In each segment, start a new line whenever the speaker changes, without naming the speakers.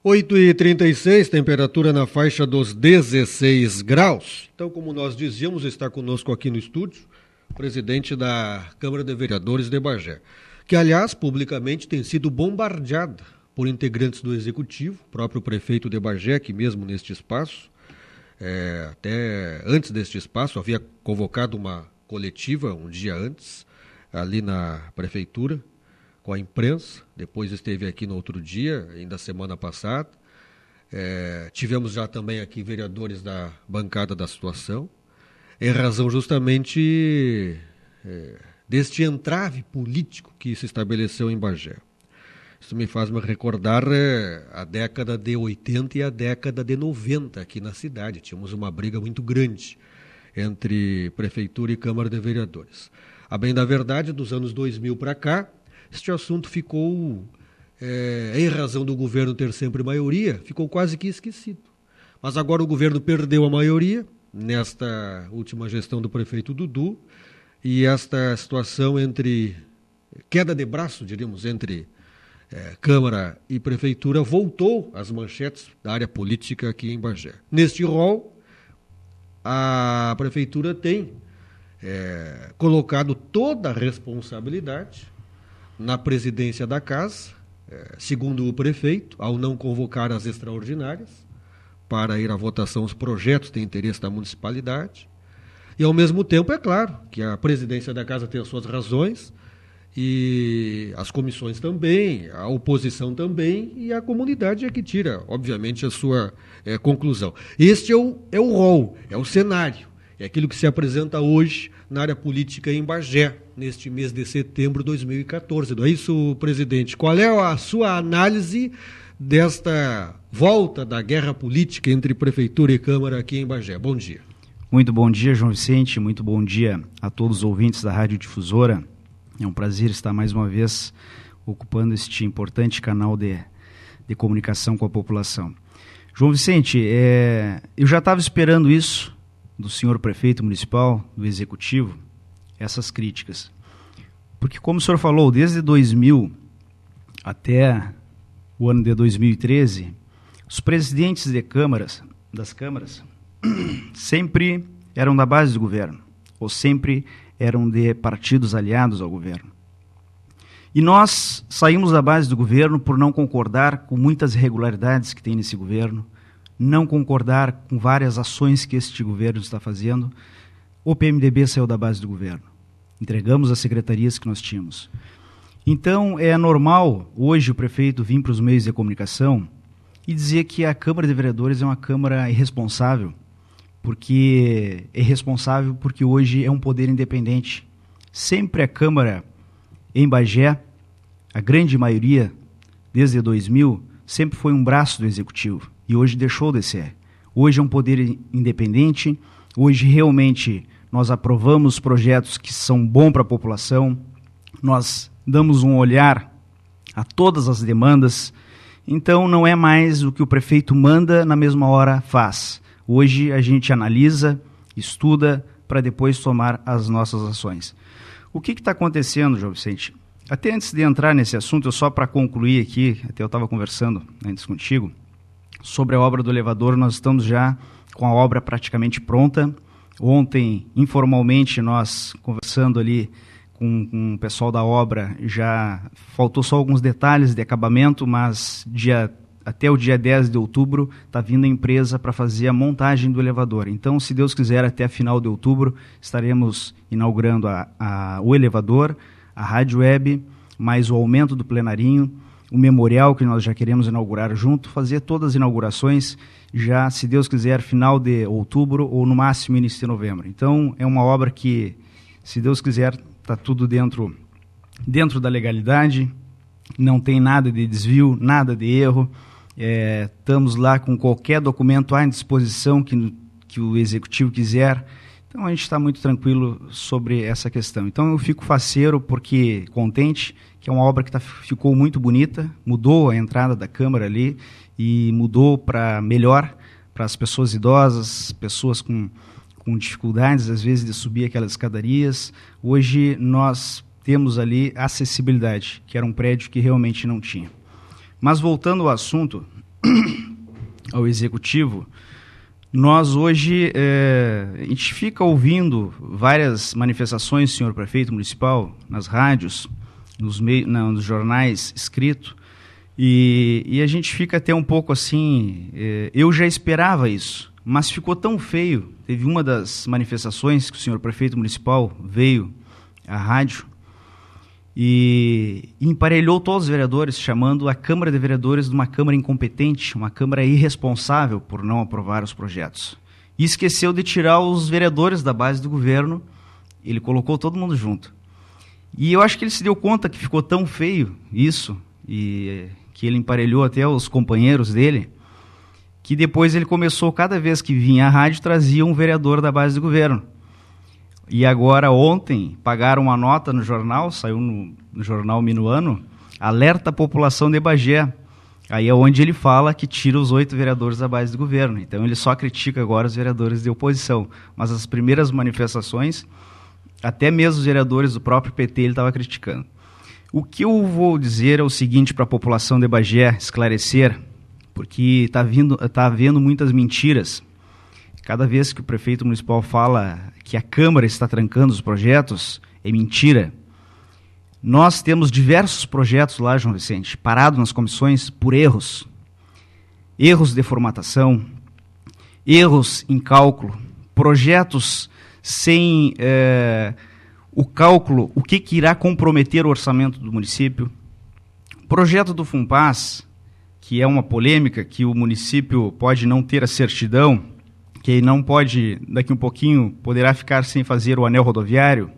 8h36, temperatura na faixa dos 16 graus. Então, como nós dizíamos, está conosco aqui no estúdio o presidente da Câmara de Vereadores de Bagé, que, aliás, publicamente tem sido bombardeada por integrantes do Executivo, próprio prefeito de Bagé, que mesmo neste espaço, até antes deste espaço, havia convocado uma coletiva um dia antes, ali na prefeitura, com a imprensa, depois esteve aqui no outro dia, ainda semana passada. Tivemos já também aqui vereadores da bancada da situação, em razão justamente deste entrave político que se estabeleceu em Bagé. Isso me faz me recordar a década de 80 e a década de 90 aqui na cidade. Tínhamos uma briga muito grande entre Prefeitura e Câmara de Vereadores. A bem da verdade, dos anos 2000 para cá, este assunto ficou, em razão do governo ter sempre maioria, ficou quase que esquecido. Mas agora o governo perdeu a maioria, nesta última gestão do prefeito Dudu, e esta situação entre, queda de braço, diríamos, entre Câmara e Prefeitura, voltou às manchetes da área política aqui em Bagé. Neste rol, a Prefeitura tem colocado toda a responsabilidade na presidência da casa, segundo o prefeito, ao não convocar as extraordinárias para ir à votação os projetos de interesse da municipalidade. E, ao mesmo tempo, é claro que a presidência da casa tem as suas razões, e as comissões também, a oposição também, e a comunidade é que tira, obviamente, a sua conclusão. Este é o rol, é o cenário, é aquilo que se apresenta hoje na área política em Bagé, neste mês de setembro de 2014. Não é isso, presidente? Qual é a sua análise desta volta da guerra política entre Prefeitura e Câmara aqui em Bagé? Bom dia.
Muito bom dia, João Vicente. Muito bom dia a todos os ouvintes da Rádio Difusora. É um prazer estar mais uma vez ocupando este importante canal de comunicação com a população. João Vicente, eu já estava esperando isso do senhor prefeito municipal, do executivo, essas críticas. Porque, como o senhor falou, desde 2000 até o ano de 2013, os presidentes das câmaras sempre eram da base do governo, ou sempre eram de partidos aliados ao governo. E nós saímos da base do governo por não concordar com muitas irregularidades que tem nesse governo, não concordar com várias ações que este governo está fazendo. O PMDB saiu da base do governo. Entregamos as secretarias que nós tínhamos. Então, é normal hoje o prefeito vir para os meios de comunicação e dizer que a Câmara de Vereadores é uma Câmara irresponsável, porque hoje é um poder independente. Sempre a Câmara em Bagé, a grande maioria, desde 2000, sempre foi um braço do Executivo, e hoje deixou de ser. Hoje é um poder independente, hoje realmente nós aprovamos projetos que são bons para a população, nós damos um olhar a todas as demandas, então não é mais o que o prefeito manda, na mesma hora faz. Hoje a gente analisa, estuda, para depois tomar as nossas ações. O que está acontecendo, João Vicente? Até antes de entrar nesse assunto, só para concluir aqui, até eu estava conversando antes contigo, sobre a obra do elevador. Nós estamos já com a obra praticamente pronta. Ontem, informalmente, nós conversando ali com o pessoal da obra, já faltou só alguns detalhes de acabamento, mas até o dia 10 de outubro está vindo a empresa para fazer a montagem do elevador. Então, se Deus quiser, até final de outubro estaremos inaugurando o elevador, a rádio web, mais o aumento do plenarinho, o memorial que nós já queremos inaugurar junto, fazer todas as inaugurações já, se Deus quiser, final de outubro ou no máximo início de novembro. Então, é uma obra que, se Deus quiser, está tudo dentro da legalidade, não tem nada de desvio, nada de erro. Estamos lá com qualquer documento à disposição que o Executivo quiser. Então, a gente está muito tranquilo sobre essa questão. Então, eu fico faceiro porque contente, que é uma obra que ficou muito bonita, mudou a entrada da Câmara ali e mudou para melhor, para as pessoas idosas, pessoas com dificuldades, às vezes, de subir aquelas escadarias. Hoje, nós temos ali acessibilidade, que era um prédio que realmente não tinha. Mas, voltando ao assunto, ao Executivo, nós hoje, a gente fica ouvindo várias manifestações, senhor prefeito municipal, nas rádios, nos jornais escritos, e a gente fica até um pouco assim, eu já esperava isso, mas ficou tão feio. Teve uma das manifestações que o senhor prefeito municipal veio à rádio e emparelhou todos os vereadores, chamando a Câmara de Vereadores de uma Câmara incompetente, uma Câmara irresponsável por não aprovar os projetos. E esqueceu de tirar os vereadores da base do governo, ele colocou todo mundo junto. E eu acho que ele se deu conta que ficou tão feio isso, e que ele emparelhou até os companheiros dele, que depois ele começou, cada vez que vinha à rádio, trazia um vereador da base do governo. E agora, ontem, pagaram uma nota no jornal, saiu no jornal Minuano, alerta a população de Bagé. Aí é onde ele fala que tira os 8 vereadores da base do governo. Então ele só critica agora os vereadores de oposição. Mas as primeiras manifestações, até mesmo os vereadores do próprio PT ele estava criticando. O que eu vou dizer é o seguinte para a população de Bagé esclarecer, porque está havendo muitas mentiras. Cada vez que o prefeito municipal fala que a Câmara está trancando os projetos, é mentira. Nós temos diversos projetos lá, João Vicente, parados nas comissões por erros. Erros de formatação, erros em cálculo, projetos sem o cálculo, o que irá comprometer o orçamento do município. Projeto do FUNPAS, que é uma polêmica, que o município pode não ter a certidão, que não pode, daqui um pouquinho, poderá ficar sem fazer o anel rodoviário,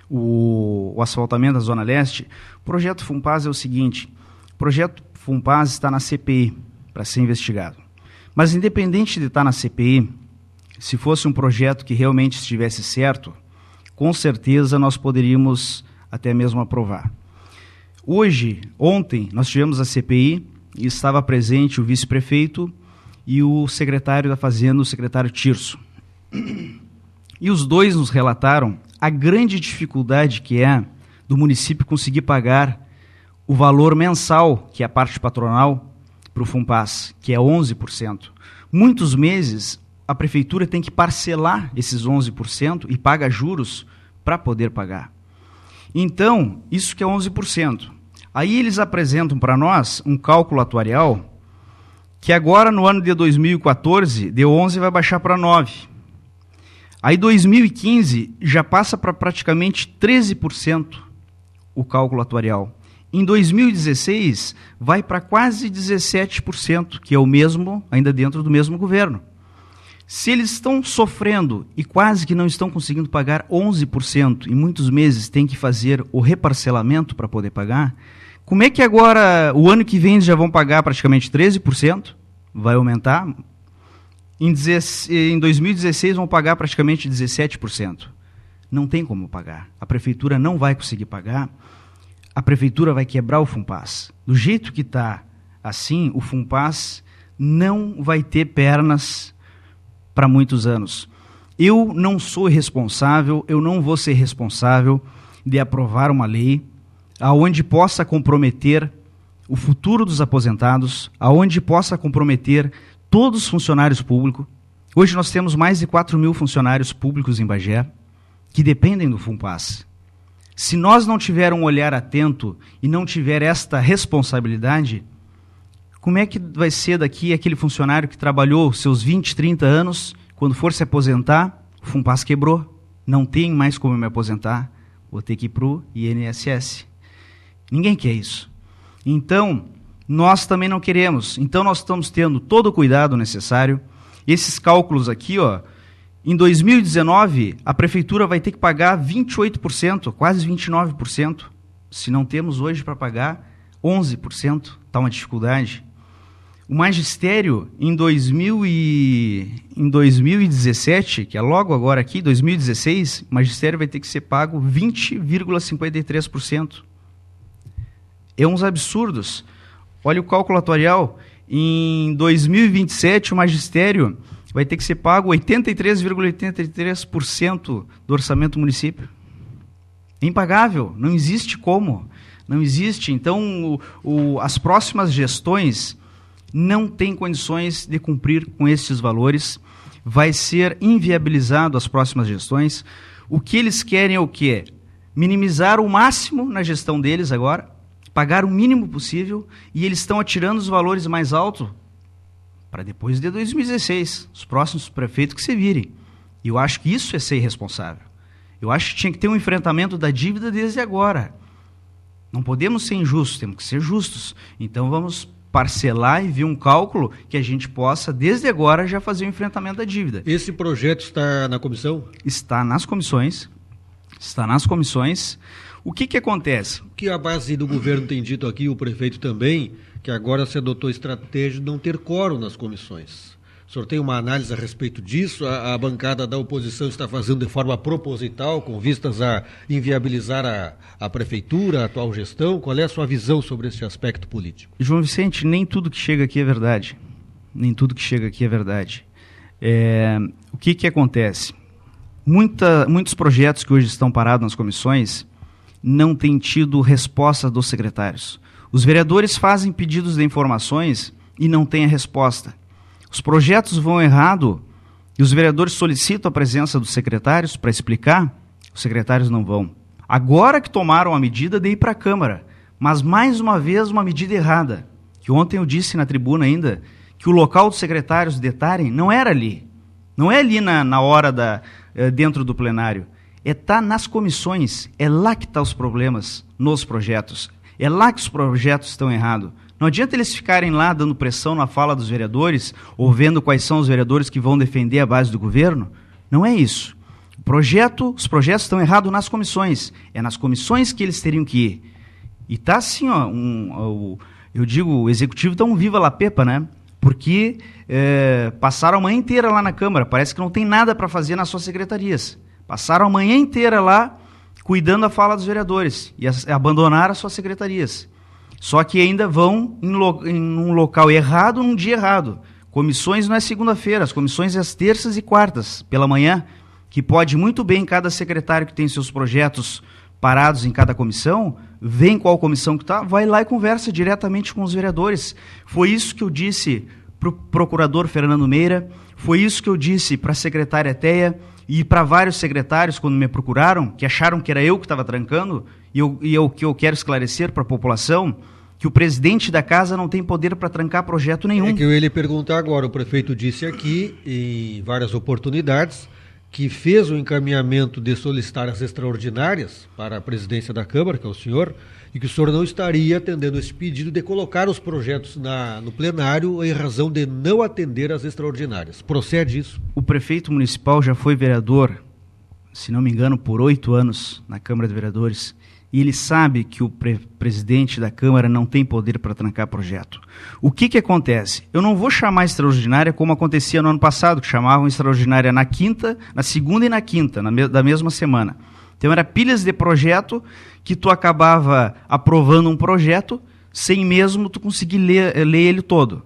o asfaltamento da Zona Leste. O projeto FUNPAS é o seguinte: o projeto FUNPAS está na CPI para ser investigado. Mas independente de estar na CPI, se fosse um projeto que realmente estivesse certo, com certeza nós poderíamos até mesmo aprovar. Ontem, nós tivemos a CPI e estava presente o vice-prefeito e o secretário da Fazenda, o secretário Tirso. E os dois nos relataram a grande dificuldade que é do município conseguir pagar o valor mensal, que é a parte patronal, para o FUNPAS, que é 11%. Muitos meses, a prefeitura tem que parcelar esses 11% e paga juros para poder pagar. Então, isso que é 11%. Aí eles apresentam para nós um cálculo atuarial que agora, no ano de 2014, de 11 vai baixar para 9. Aí 2015 já passa para praticamente 13% o cálculo atuarial. Em 2016 vai para quase 17%, que é o mesmo, ainda dentro do mesmo governo. Se eles estão sofrendo e quase que não estão conseguindo pagar 11%, e muitos meses tem que fazer o reparcelamento para poder pagar, como é que agora, o ano que vem, eles já vão pagar praticamente 13%? Vai aumentar? Em 2016 vão pagar praticamente 17%. Não tem como pagar. A prefeitura não vai conseguir pagar. A prefeitura vai quebrar o FUNPAS. Do jeito que está assim, o FUNPAS não vai ter pernas para muitos anos. Eu não sou responsável, eu não vou ser responsável de aprovar uma lei aonde possa comprometer o futuro dos aposentados, aonde possa comprometer todos os funcionários públicos. Hoje nós temos mais de 4.000 funcionários públicos em Bagé que dependem do FUNPAS. Se nós não tivermos um olhar atento e não tiver esta responsabilidade, como é que vai ser daqui aquele funcionário que trabalhou seus 20, 30 anos, quando for se aposentar, o FUNPAS quebrou, não tem mais como me aposentar, vou ter que ir para o INSS. Ninguém quer isso. Então, nós também não queremos. Então, nós estamos tendo todo o cuidado necessário. Esses cálculos aqui, em 2019, a prefeitura vai ter que pagar 28%, quase 29%. Se não temos hoje para pagar 11%, está uma dificuldade. O magistério, em 2017, que é logo agora aqui, 2016, o magistério vai ter que ser pago 20,53%. É uns absurdos. Olha o cálculo atuarial. Em 2027, o magistério vai ter que ser pago 83,83% do orçamento do município. É impagável, não existe como. Não existe. Então, as próximas gestões, não tem condições de cumprir com esses valores, vai ser inviabilizado as próximas gestões. O que eles querem é o quê? Minimizar o máximo na gestão deles agora, pagar o mínimo possível, e eles estão atirando os valores mais altos para depois de 2016, os próximos prefeitos que se virem. E eu acho que isso é ser irresponsável. Eu acho que tinha que ter um enfrentamento da dívida desde agora. Não podemos ser injustos, temos que ser justos. Então vamos parcelar e ver um cálculo que a gente possa, desde agora, já fazer o enfrentamento da dívida.
Esse projeto está na comissão?
Está nas comissões. Está nas comissões. O que acontece?
O que a base do governo tem dito aqui, o prefeito também, que agora se adotou a estratégia de não ter quórum nas comissões. O senhor tem uma análise a respeito disso? A bancada da oposição está fazendo de forma proposital, com vistas a inviabilizar a prefeitura, a atual gestão? Qual é a sua visão sobre esse aspecto político?
João Vicente, nem tudo que chega aqui é verdade. Nem tudo que chega aqui é verdade. O que acontece? Muitos projetos que hoje estão parados nas comissões não têm tido resposta dos secretários. Os vereadores fazem pedidos de informações e não têm a resposta. Os projetos vão errado e os vereadores solicitam a presença dos secretários para explicar, os secretários não vão. Agora que tomaram a medida de ir para a Câmara, mas mais uma vez uma medida errada, que ontem eu disse na tribuna ainda, que o local dos secretários detalhem não era ali. Não é ali na hora dentro do plenário. Tá nas comissões, é lá que estão os problemas nos projetos. É lá que os projetos estão errados. Não adianta eles ficarem lá dando pressão na fala dos vereadores, ou vendo quais são os vereadores que vão defender a base do governo. Não é isso. Os projetos estão errados nas comissões. É nas comissões que eles teriam que ir. E está assim, eu digo, o executivo está um viva la pepa, né? Porque passaram a manhã inteira lá na Câmara, parece que não tem nada para fazer nas suas secretarias. Passaram a manhã inteira lá cuidando da fala dos vereadores e abandonaram as suas secretarias. Só que ainda vão em um local errado, num dia errado. Comissões não é segunda-feira, as comissões é às terças e quartas, pela manhã, que pode muito bem cada secretário que tem seus projetos parados em cada comissão, vem qual comissão que está, vai lá e conversa diretamente com os vereadores. Foi isso que eu disse para o procurador Fernando Meira, foi isso que eu disse para a secretária Teia e para vários secretários quando me procuraram, que acharam que era eu que estava trancando, e o que eu quero esclarecer para a população, que o presidente da casa não tem poder para trancar projeto nenhum.
É que eu ia lhe perguntar agora, o prefeito disse aqui, em várias oportunidades, que fez o encaminhamento de solicitar as extraordinárias para a presidência da Câmara, que é o senhor, e que o senhor não estaria atendendo esse pedido de colocar os projetos no plenário em razão de não atender as extraordinárias. Procede isso?
O prefeito municipal já foi vereador, se não me engano, por 8 anos na Câmara de Vereadores, e ele sabe que o presidente da Câmara não tem poder para trancar projeto. O que acontece? Eu não vou chamar extraordinária como acontecia no ano passado, que chamavam extraordinária na segunda e na quinta, da mesma semana. Então era pilhas de projeto que tu acabava aprovando um projeto sem mesmo tu conseguir ler ele todo.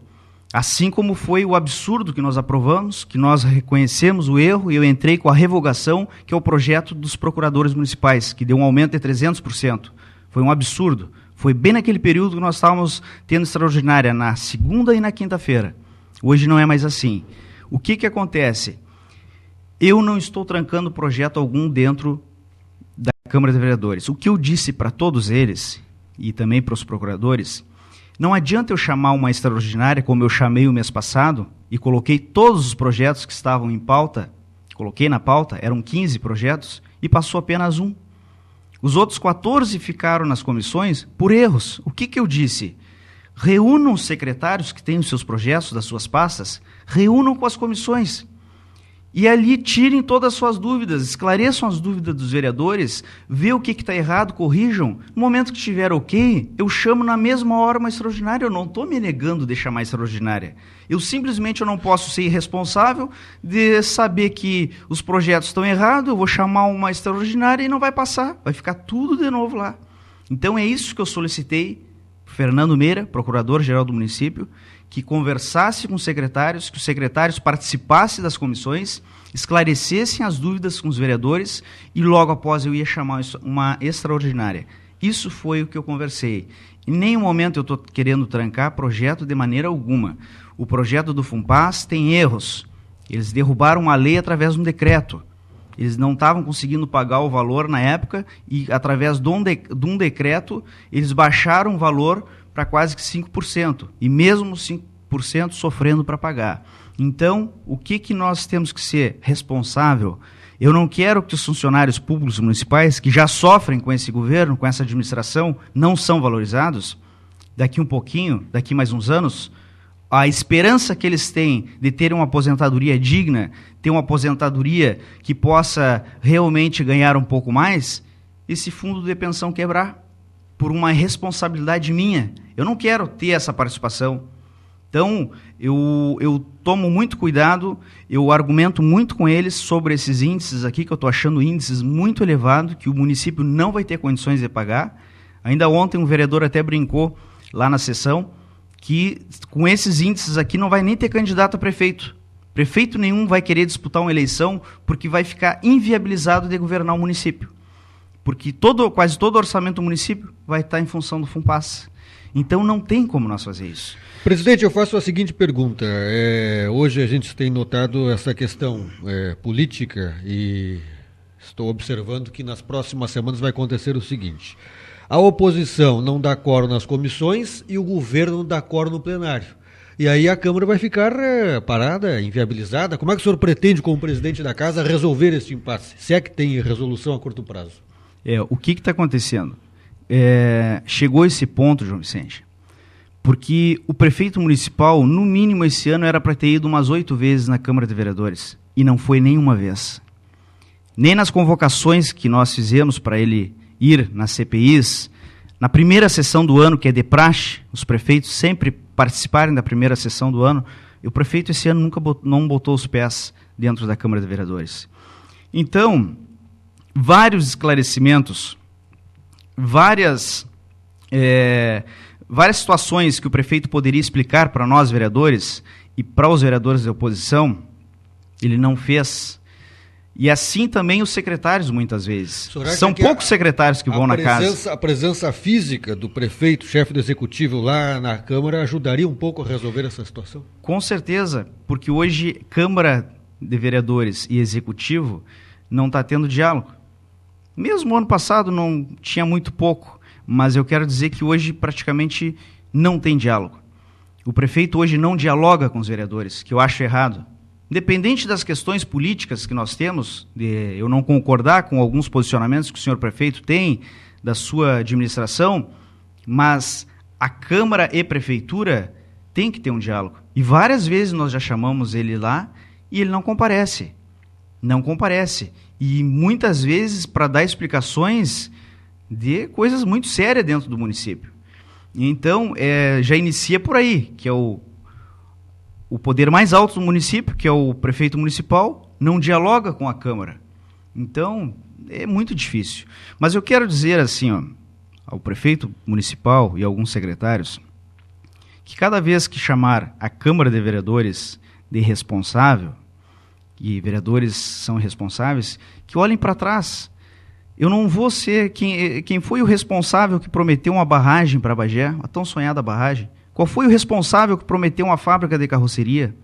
Assim como foi o absurdo que nós aprovamos, que nós reconhecemos o erro e eu entrei com a revogação, que é o projeto dos procuradores municipais, que deu um aumento de 300%. Foi um absurdo. Foi bem naquele período que nós estávamos tendo extraordinária, na segunda e na quinta-feira. Hoje não é mais assim. O que acontece? Eu não estou trancando projeto algum dentro da Câmara de Vereadores. O que eu disse para todos eles, e também para os procuradores, não adianta eu chamar uma extraordinária, como eu chamei o mês passado, e coloquei todos os projetos que estavam em pauta, coloquei na pauta, eram 15 projetos, e passou apenas um. Os outros 14 ficaram nas comissões por erros. O que eu disse? Reúnam os secretários que têm os seus projetos das suas pastas, reúnam com as comissões. E ali tirem todas as suas dúvidas, esclareçam as dúvidas dos vereadores, vê o que está errado, corrijam. No momento que estiver ok, eu chamo na mesma hora uma extraordinária. Eu não estou me negando de chamar extraordinária. Eu simplesmente não posso ser irresponsável de saber que os projetos estão errados, eu vou chamar uma extraordinária e não vai passar. Vai ficar tudo de novo lá. Então é isso que eu solicitei, Fernando Meira, procurador-geral do município, que conversasse com os secretários, que os secretários participassem das comissões, esclarecessem as dúvidas com os vereadores e logo após eu ia chamar uma extraordinária. Isso foi o que eu conversei. Em nenhum momento eu estou querendo trancar projeto de maneira alguma. O projeto do FUNPAS tem erros. Eles derrubaram a lei através de um decreto. Eles não estavam conseguindo pagar o valor na época e, através de um decreto, eles baixaram o valor para quase que 5%. E mesmo 5% sofrendo para pagar. Então, o que nós temos que ser responsável? Eu não quero que os funcionários públicos municipais, que já sofrem com esse governo, com essa administração, não são valorizados. Daqui um pouquinho, daqui mais uns anos, a esperança que eles têm de ter uma aposentadoria digna, ter uma aposentadoria que possa realmente ganhar um pouco mais, esse fundo de pensão quebrar, por uma responsabilidade minha. Eu não quero ter essa participação. Então, eu tomo muito cuidado, eu argumento muito com eles sobre esses índices aqui, que eu estou achando índices muito elevados, que o município não vai ter condições de pagar. Ainda ontem um vereador até brincou lá na sessão, que com esses índices aqui não vai nem ter candidato a prefeito. Prefeito nenhum vai querer disputar uma eleição porque vai ficar inviabilizado de governar o município. Porque quase todo o orçamento do município vai estar em função do FUNPAS. Então não tem como nós fazer isso.
Presidente, eu faço a seguinte pergunta. Hoje a gente tem notado essa questão política e estou observando que nas próximas semanas vai acontecer o seguinte. A oposição não dá quórum nas comissões e o governo não dá quórum no plenário. E aí a Câmara vai ficar parada, inviabilizada. Como é que o senhor pretende, como presidente da casa, resolver esse impasse? Se é que tem resolução a curto prazo?
O que está acontecendo? Chegou esse ponto, João Vicente, porque o prefeito municipal, no mínimo esse ano, era para ter ido umas 8 vezes na Câmara de Vereadores. E não foi nenhuma vez. Nem nas convocações que nós fizemos para ele ir nas CPIs, na primeira sessão do ano, que é de praxe, os prefeitos sempre participarem da primeira sessão do ano, e o prefeito esse ano não botou os pés dentro da Câmara de Vereadores. Então, vários esclarecimentos, várias situações que o prefeito poderia explicar para nós, vereadores, e para os vereadores da oposição, ele não fez. E assim também os secretários, muitas vezes. São poucos secretários que vão na casa.
A presença física do prefeito, chefe do executivo lá na Câmara, ajudaria um pouco a resolver essa situação?
Com certeza, porque hoje Câmara de Vereadores e Executivo não está tendo diálogo. Mesmo ano passado não tinha muito pouco, mas eu quero dizer que hoje praticamente não tem diálogo. O prefeito hoje não dialoga com os vereadores, que eu acho errado. Independente das questões políticas que nós temos, de eu não concordar com alguns posicionamentos que o senhor prefeito tem da sua administração, mas a Câmara e Prefeitura tem que ter um diálogo. E várias vezes nós já chamamos ele lá e ele não comparece. Não comparece. E muitas vezes para dar explicações de coisas muito sérias dentro do município. Então, já inicia por aí, que é o poder mais alto do município, que é o prefeito municipal, não dialoga com a Câmara. Então, é muito difícil. Mas eu quero dizer assim, ao prefeito municipal e alguns secretários, que cada vez que chamar a Câmara de Vereadores de responsável, e vereadores são responsáveis, que olhem para trás. Eu não vou ser quem foi o responsável que prometeu uma barragem para Bagé, a tão sonhada barragem. Qual foi o responsável que prometeu uma fábrica de carroceria?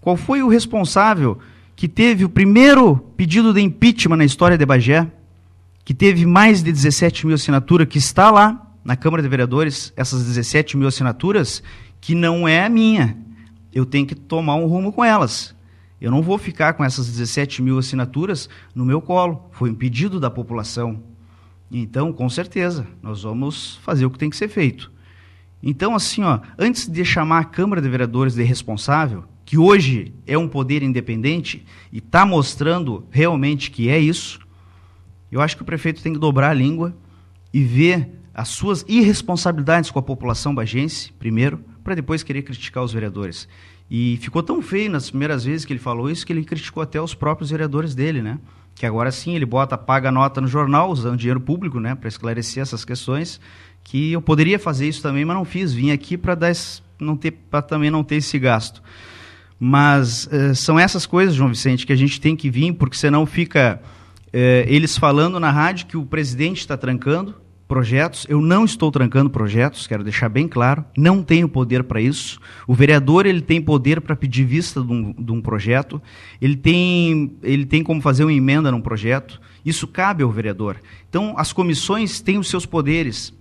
Qual foi o responsável que teve o primeiro pedido de impeachment na história de Bagé, que teve mais de 17 mil assinaturas, que está lá na Câmara de Vereadores, essas 17 mil assinaturas, que não é a minha. Eu tenho que tomar um rumo com elas. Eu não vou ficar com essas 17 mil assinaturas no meu colo. Foi um pedido da população. Então, com certeza, nós vamos fazer o que tem que ser feito. Então, assim, antes de chamar a Câmara de Vereadores de responsável, que hoje é um poder independente e está mostrando realmente que é isso, eu acho que o prefeito tem que dobrar a língua e ver as suas irresponsabilidades com a população bagense, primeiro, para depois querer criticar os vereadores. E ficou tão feio nas primeiras vezes que ele falou isso, que ele criticou até os próprios vereadores dele, né? Que agora sim ele paga nota no jornal, usando dinheiro público, né, para esclarecer essas questões, que eu poderia fazer isso também, mas não fiz. Vim aqui para também não ter esse gasto. Mas são essas coisas, João Vicente, que a gente tem que vir, porque senão fica eles falando na rádio que o presidente está trancando, projetos, eu não estou trancando projetos, quero deixar bem claro, não tenho poder para isso. O vereador, ele tem poder para pedir vista de um projeto, ele tem como fazer uma emenda num projeto, isso cabe ao vereador. Então, as comissões têm os seus poderes.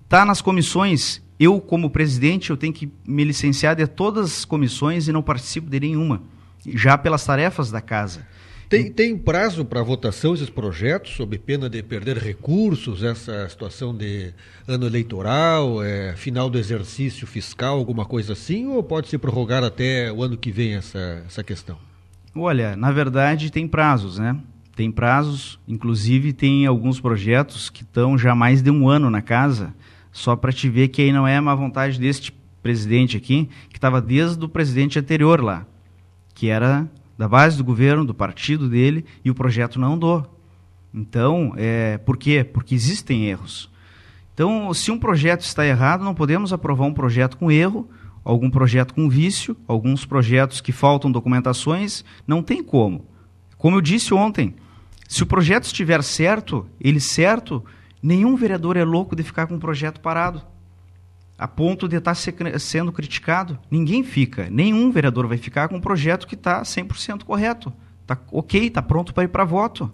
Está nas comissões, eu, como presidente, eu tenho que me licenciar de todas as comissões e não participo de nenhuma, já pelas tarefas da casa.
Tem prazo para votação esses projetos, sob pena de perder recursos, essa situação de ano eleitoral, final do exercício fiscal, alguma coisa assim, ou pode se prorrogar até o ano que vem essa questão?
Olha, na verdade tem prazos, né? Tem prazos, inclusive tem alguns projetos que estão já mais de um ano na casa, só para te ver que aí não é má vontade deste presidente aqui, que estava desde o presidente anterior lá, que era da base do governo, do partido dele, e o projeto não andou. Então, por quê? Porque existem erros. Então, se um projeto está errado, não podemos aprovar um projeto com erro, algum projeto com vício, alguns projetos que faltam documentações, não tem como. Como eu disse ontem, se o projeto estiver certo, nenhum vereador é louco de ficar com um projeto parado, a ponto de estar sendo criticado. Ninguém fica, nenhum vereador vai ficar com um projeto que está 100% correto. Está ok, está pronto para ir para voto.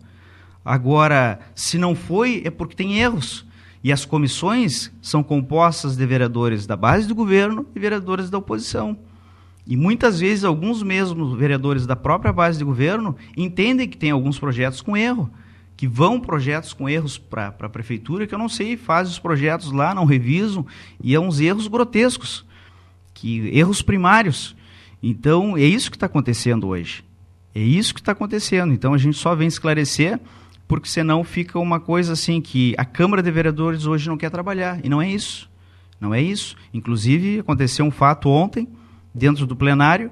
Agora, se não foi, é porque tem erros. E as comissões são compostas de vereadores da base do governo e vereadores da oposição. E muitas vezes, alguns mesmos vereadores da própria base de governo entendem que tem alguns projetos com erro, que vão projetos com erros para a prefeitura, que eu não sei, fazem os projetos lá, não revisam, e é uns erros grotescos, erros primários. Então, é isso que está acontecendo hoje. É isso que está acontecendo. Então, a gente só vem esclarecer, porque senão fica uma coisa assim, que a Câmara de Vereadores hoje não quer trabalhar, e não é isso. Não é isso. Inclusive, aconteceu um fato ontem, dentro do plenário,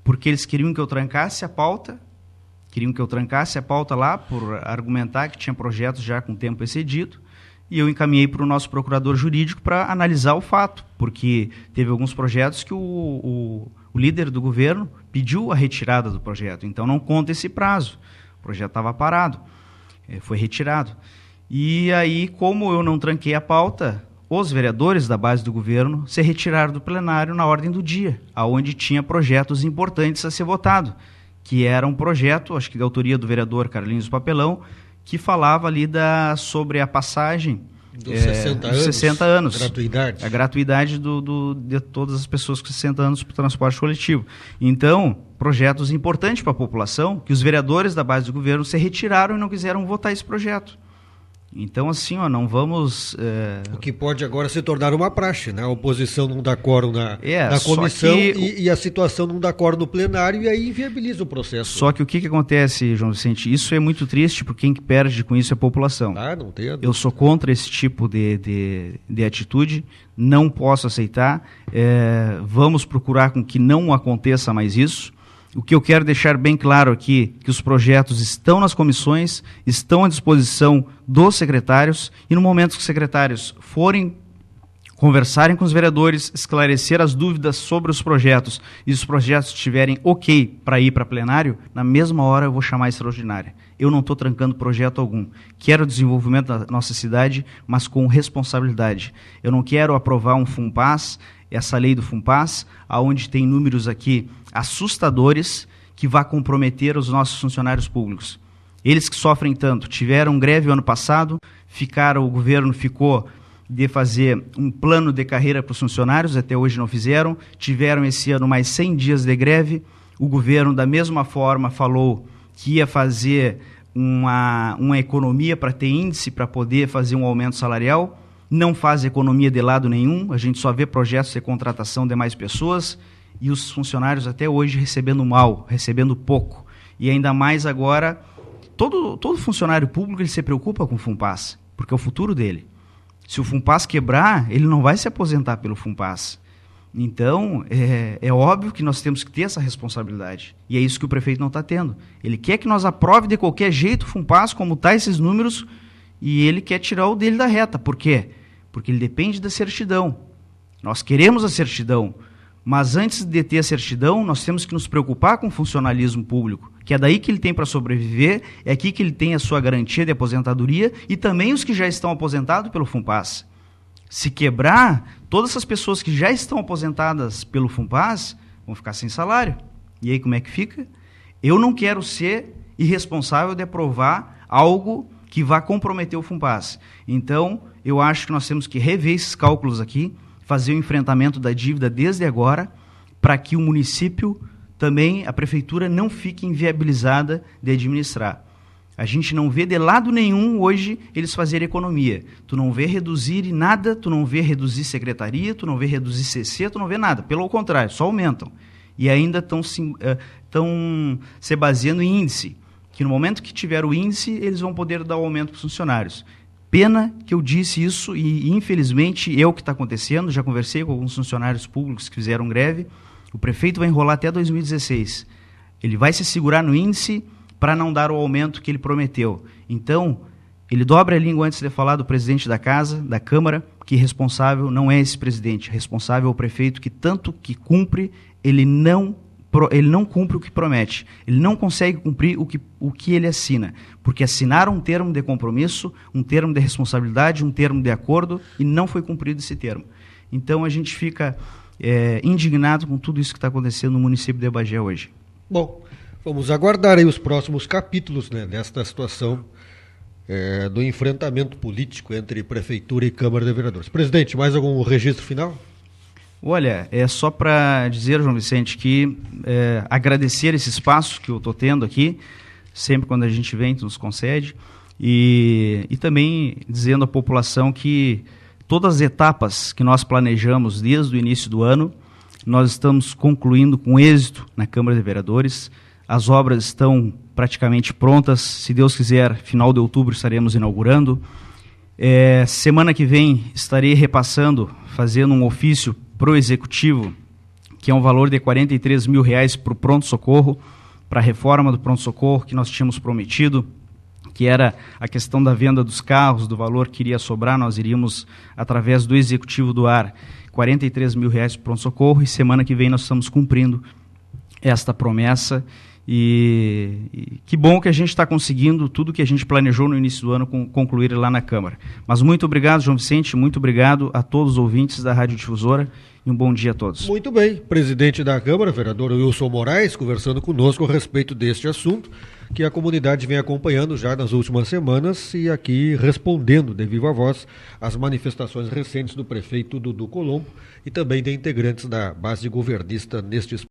porque eles queriam que eu trancasse a pauta, lá por argumentar que tinha projetos já com tempo excedido, e eu encaminhei para o nosso procurador jurídico para analisar o fato, porque teve alguns projetos que o líder do governo pediu a retirada do projeto, então não conta esse prazo, o projeto estava parado, foi retirado. E aí, como eu não tranquei a pauta, os vereadores da base do governo se retiraram do plenário na ordem do dia, onde tinha projetos importantes a ser votado, que era um projeto, acho que de autoria do vereador Carlinhos Papelão, que falava ali sobre a passagem
dos 60 anos, gratuidade.
A gratuidade de todas as pessoas com 60 anos para o transporte coletivo. Então, projetos importantes para a população, que os vereadores da base do governo se retiraram e não quiseram votar esse projeto. Então, assim, não vamos...
O que pode agora se tornar uma praxe, né? A oposição não dá quórum na comissão e a situação não dá quórum no plenário, e aí inviabiliza o processo.
Só que o que acontece, João Vicente? Isso é muito triste, porque quem perde com isso é a população.
Não tem a dúvida.
Eu sou contra esse tipo de atitude, não posso aceitar. Vamos procurar com que não aconteça mais isso. O que eu quero deixar bem claro aqui, que os projetos estão nas comissões, estão à disposição dos secretários, e no momento que os secretários forem conversarem com os vereadores, esclarecer as dúvidas sobre os projetos, e os projetos estiverem ok para ir para plenário, na mesma hora eu vou chamar a extraordinária. Eu não estou trancando projeto algum. Quero o desenvolvimento da nossa cidade, mas com responsabilidade. Eu não quero aprovar um FUNPAS, essa lei do FUNPAS, onde tem números aqui assustadores que vai comprometer os nossos funcionários públicos. Eles que sofrem tanto, tiveram greve o ano passado, o governo ficou de fazer um plano de carreira para os funcionários, até hoje não fizeram, tiveram esse ano mais 100 dias de greve, o governo da mesma forma falou que ia fazer uma economia para ter índice, para poder fazer um aumento salarial, não faz economia de lado nenhum, a gente só vê projetos de contratação de mais pessoas, e os funcionários até hoje recebendo mal, recebendo pouco. E ainda mais agora, todo funcionário público ele se preocupa com o FUNPAS, porque é o futuro dele. Se o FUNPAS quebrar, ele não vai se aposentar pelo FUNPAS. Então, é óbvio que nós temos que ter essa responsabilidade. E é isso que o prefeito não está tendo. Ele quer que nós aprove de qualquer jeito o FUNPAS, como está esses números, e ele quer tirar o dele da reta. Por quê? Porque ele depende da certidão. Nós queremos a certidão, Mas antes de ter a certidão, nós temos que nos preocupar com o funcionalismo público, que é daí que ele tem para sobreviver, é aqui que ele tem a sua garantia de aposentadoria e também os que já estão aposentados pelo FUNPAS. Se quebrar, todas essas pessoas que já estão aposentadas pelo FUNPAS vão ficar sem salário. E aí como é que fica? Eu não quero ser irresponsável de aprovar algo que vá comprometer o FUNPAS. Então, eu acho que nós temos que rever esses cálculos aqui, fazer o enfrentamento da dívida desde agora, para que o município também, a prefeitura, não fique inviabilizada de administrar. A gente não vê de lado nenhum hoje eles fazerem economia. Tu não vê reduzir nada, tu não vê reduzir secretaria, tu não vê reduzir CC, tu não vê nada. Pelo contrário, só aumentam. E ainda estão se baseando em índice, que no momento que tiver o índice, eles vão poder dar o aumento para os funcionários. Pena que eu disse isso e, infelizmente, é o que está acontecendo. Já conversei com alguns funcionários públicos que fizeram greve. O prefeito vai enrolar até 2016. Ele vai se segurar no índice para não dar o aumento que ele prometeu. Então, ele dobra a língua antes de falar do presidente da casa, da Câmara, que responsável não é esse presidente. Responsável é o prefeito que tanto que cumpre, ele não cumpre o que promete. Ele não consegue cumprir o que ele assina. Porque assinaram um termo de compromisso, um termo de responsabilidade, um termo de acordo, e não foi cumprido esse termo. Então, a gente fica indignado com tudo isso que está acontecendo no município de Bagé hoje.
Bom, vamos aguardar aí os próximos capítulos, né, desta situação do enfrentamento político entre Prefeitura e Câmara de Vereadores. Presidente, mais algum registro final?
Olha, é só para dizer, João Vicente, que agradecer esse espaço que eu estou tendo aqui, sempre quando a gente vem, nos concede, e também dizendo à população que todas as etapas que nós planejamos desde o início do ano, nós estamos concluindo com êxito na Câmara de Vereadores. As obras estão praticamente prontas. Se Deus quiser, final de outubro estaremos inaugurando. Semana que vem estarei repassando, fazendo um ofício para o Executivo, que é um valor de R$43 mil para o pronto-socorro, para a reforma do pronto-socorro que nós tínhamos prometido, que era a questão da venda dos carros, do valor que iria sobrar. Nós iríamos, através do Executivo doar R$43 mil para o pronto-socorro, e semana que vem nós estamos cumprindo esta promessa. E que bom que a gente está conseguindo tudo que a gente planejou no início do ano concluir lá na Câmara. Mas muito obrigado, João Vicente, muito obrigado a todos os ouvintes da Rádio Difusora e um bom dia a todos.
Muito bem, presidente da Câmara, vereador Wilson Moraes, conversando conosco a respeito deste assunto que a comunidade vem acompanhando já nas últimas semanas e aqui respondendo de viva voz às manifestações recentes do prefeito Dudu Colombo e também de integrantes da base governista neste espaço.